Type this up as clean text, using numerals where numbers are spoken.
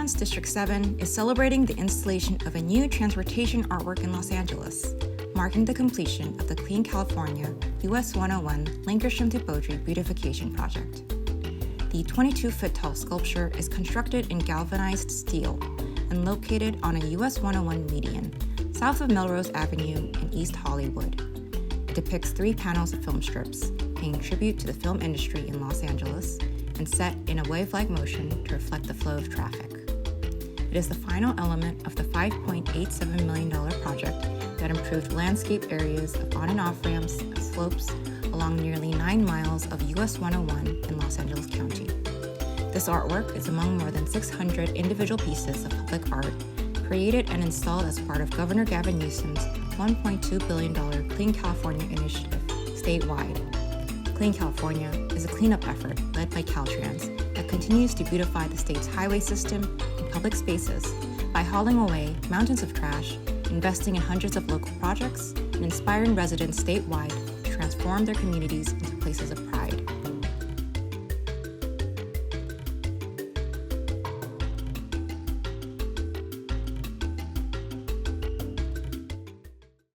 Caltrans District 7 is celebrating the installation of a new transportation artwork in Los Angeles, marking the completion of the Clean California US 101 Lankershim Blvd Beautification project. The 22-foot-tall sculpture is constructed in galvanized steel and located on a US 101 median, south of Melrose Avenue in East Hollywood. It depicts 3 panels of film strips, paying tribute to the film industry in Los Angeles and set in a wave-like motion to reflect the flow of traffic. It is the final element of the $5.87 million project that improved landscape areas of on and off ramps and slopes along nearly 9 miles of US 101 in Los Angeles County. This artwork is among more than 600 individual pieces of public art created and installed as part of Governor Gavin Newsom's $1.2 billion Clean California initiative statewide. Clean California is a cleanup effort led by Caltrans that continues to beautify the state's highway system and public spaces by hauling away mountains of trash, investing in hundreds of local projects, and inspiring residents statewide to transform their communities into places of pride.